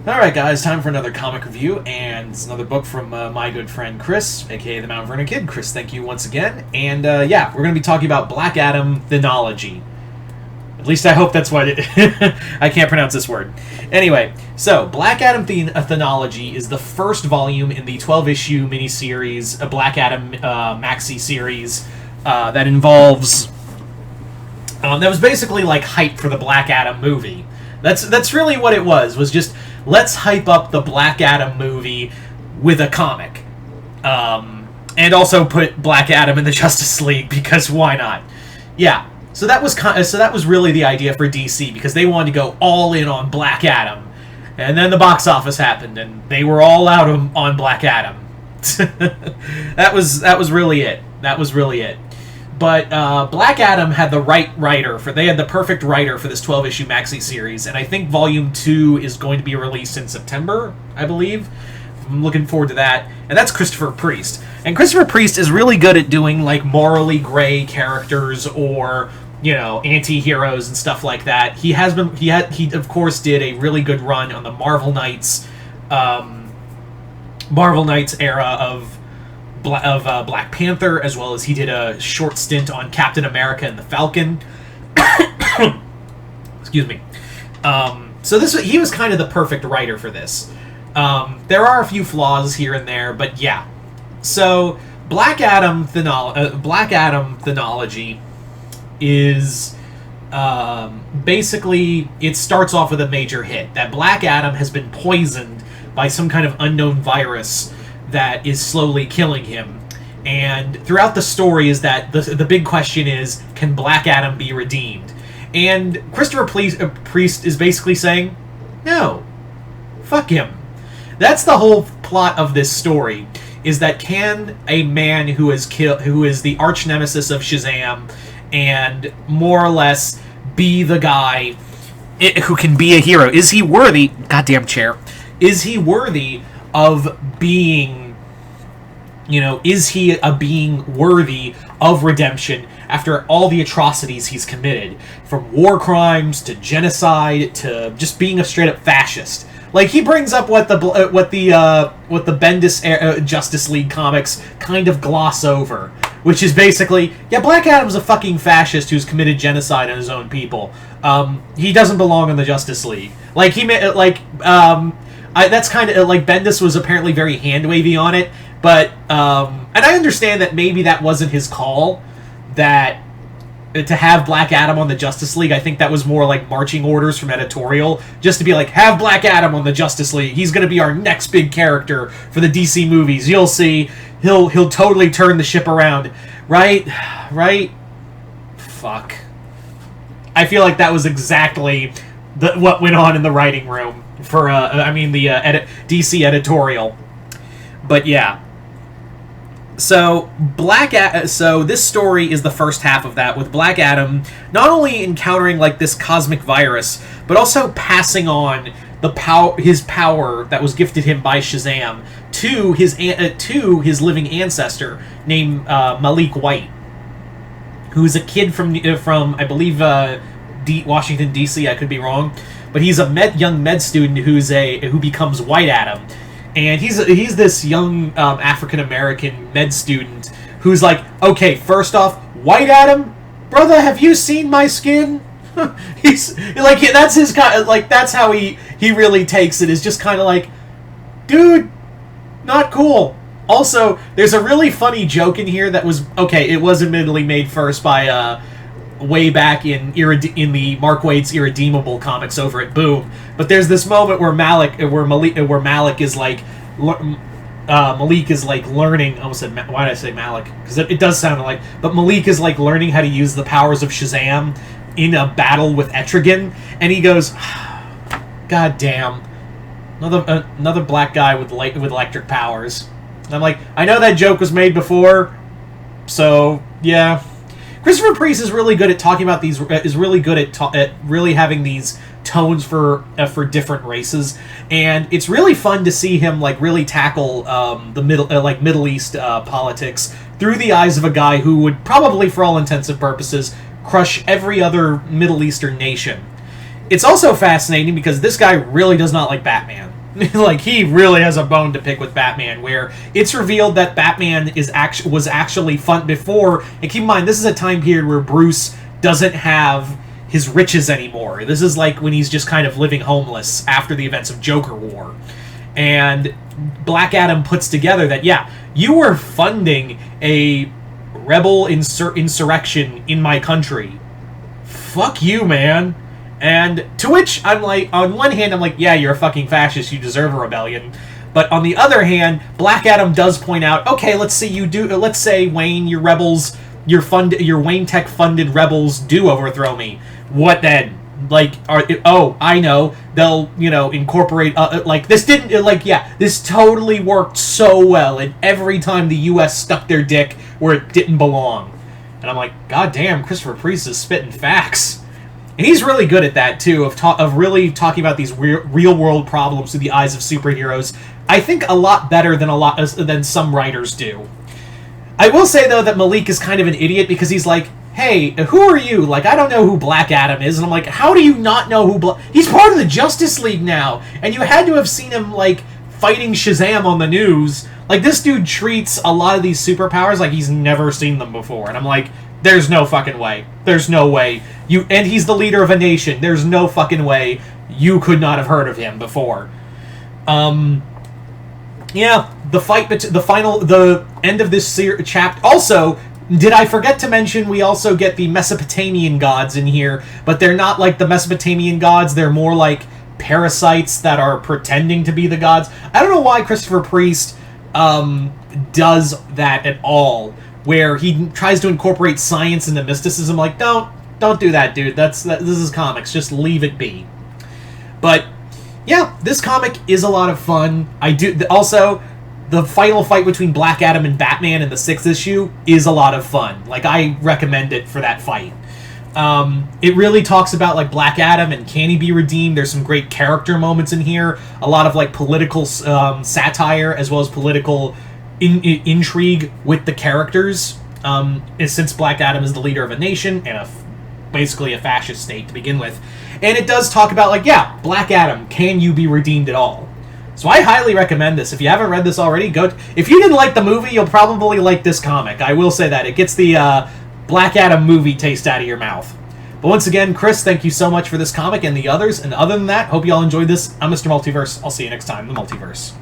Alright guys, time for another comic review, and it's another book from my good friend Chris, aka the Mount Vernon Kid. Chris, thank you once again. And yeah, we're going to be talking about Black Adam Theogony. At least I hope that's what it... I can't pronounce this word. Anyway, so Black Adam Theogony is the first volume in the 12-issue miniseries, a Black Adam maxi series that involves... that was basically like hype for the Black Adam movie. That's really what it was just... Let's hype up the Black Adam movie with a comic. And also put Black Adam in the Justice League, because why not? Yeah, so that was really the idea for DC, because they wanted to go all in on Black Adam. And then the box office happened, and they were all out on Black Adam. That was really it. That was really it. But Black Adam had the right writer they had the perfect writer for this 12-issue maxi series, and I think Volume 2 is going to be released in September, I believe. I'm looking forward to that. And that's Christopher Priest. And Christopher Priest is really good at doing like morally gray characters or, you know, anti-heroes and stuff like that. He of course did a really good run on the Marvel Knights era of Black Panther, as well as he did a short stint on Captain America and the Falcon. Excuse me. So he was kind of the perfect writer for this. There are a few flaws here and there, but yeah. So Black Adam Theogony is basically, it starts off with a major hit that Black Adam has been poisoned by some kind of unknown virus that is slowly killing him. And throughout the story is that the big question is, can Black Adam be redeemed? And Christopher Priest is basically saying, no, fuck him. That's the whole plot of this story, is that can a man who is the arch nemesis of Shazam and more or less be the guy who can be a hero? Is he worthy? Goddamn chair. Is he worthy of being, you know, is he a being worthy of redemption after all the atrocities he's committed, from war crimes to genocide to just being a straight up fascist? Like, he brings up what the Bendis Justice League comics kind of gloss over, which is basically, yeah, Black Adam's a fucking fascist who's committed genocide on his own people. He doesn't belong in the Justice League. Like, that's kind of like Bendis was apparently very hand-wavy on it, but and I understand that maybe that wasn't his call, that to have Black Adam on the Justice League. I think that was more like marching orders from editorial, just to be like, have Black Adam on the Justice League. He's going to be our next big character for the DC movies. You'll see, he'll totally turn the ship around, right? Fuck. I feel like that was exactly what went on in the writing room for the DC editorial. But yeah. So this story is the first half of that, with Black Adam not only encountering like this cosmic virus, but also passing on his power that was gifted him by Shazam to his living ancestor named Malik White, who's a kid from I believe Washington D.C. I could be wrong, but he's a young med student who becomes White Adam. And he's this young African American med student who's like, okay, first off, White Adam, brother, have you seen my skin? He's like, that's his kind, like, that's how he really takes it, is just kind of like, dude, not cool. Also, there's a really funny joke in here that was, okay, it was admittedly made first by way back in the Mark Waid's Irredeemable comics over at Boom, but there's this moment where Malik is like, Malik is like learning. I almost said, why did I say Malik? Because it does sound like, but Malik is like learning how to use the powers of Shazam in a battle with Etrigan, and he goes, God damn, another black guy with electric powers. And I'm like, I know that joke was made before, so yeah. Christopher Priest is really good at talking about these. Is really good at really having these tones for different races, and it's really fun to see him like really tackle the Middle East politics through the eyes of a guy who would probably, for all intents and purposes, crush every other Middle Eastern nation. It's also fascinating because this guy really does not like Batman. Like, he really has a bone to pick with Batman, where it's revealed that Batman was actually fun before. And keep in mind, this is a time period where Bruce doesn't have his riches anymore. This is like when he's just kind of living homeless after the events of Joker War. And Black Adam puts together that, yeah, you were funding a rebel insurrection in my country. Fuck you, man. And to which I'm like, on one hand, I'm like, yeah, you're a fucking fascist, you deserve a rebellion. But on the other hand, Black Adam does point out, okay, let's say Wayne, your rebels, your Wayne Tech funded rebels do overthrow me. What then? Like, I know, they'll, incorporate, this totally worked so well, and every time the U.S. stuck their dick where it didn't belong. And I'm like, god damn, Christopher Priest is spitting facts. And he's really good at that, too, of really talking about these real-world problems through the eyes of superheroes. I think a lot better than some writers do. I will say, though, that Malik is kind of an idiot, because he's like, hey, who are you? Like, I don't know who Black Adam is. And I'm like, how do you not know who He's part of the Justice League now. And you had to have seen him, like, fighting Shazam on the news. Like, this dude treats a lot of these superpowers like he's never seen them before. And I'm like, there's no fucking way. There's no way. And he's the leader of a nation. There's no fucking way you could not have heard of him before. Yeah, the end of this chapter. Also, did I forget to mention we also get the Mesopotamian gods in here, but they're not like the Mesopotamian gods, they're more like parasites that are pretending to be the gods. I don't know why Christopher Priest does that at all, where he tries to incorporate science into mysticism. Like, don't do that, dude. This is comics. Just leave it be. But yeah, this comic is a lot of fun. Also, the final fight between Black Adam and Batman in the 6th issue is a lot of fun. Like, I recommend it for that fight. It really talks about, like, Black Adam and can he be redeemed. There's some great character moments in here. A lot of, like, political satire as well as political intrigue with the characters. Since Black Adam is the leader of a nation and basically a fascist state to begin with. And it does talk about, like, yeah, Black Adam, can you be redeemed at all? So I highly recommend this. If you haven't read this already, if you didn't like the movie, you'll probably like this comic. I will say that. It gets the Black Adam movie taste out of your mouth. But once again, Chris, thank you so much for this comic and the others. And other than that, hope you all enjoyed this. I'm Mr. Multiverse. I'll see you next time in the Multiverse.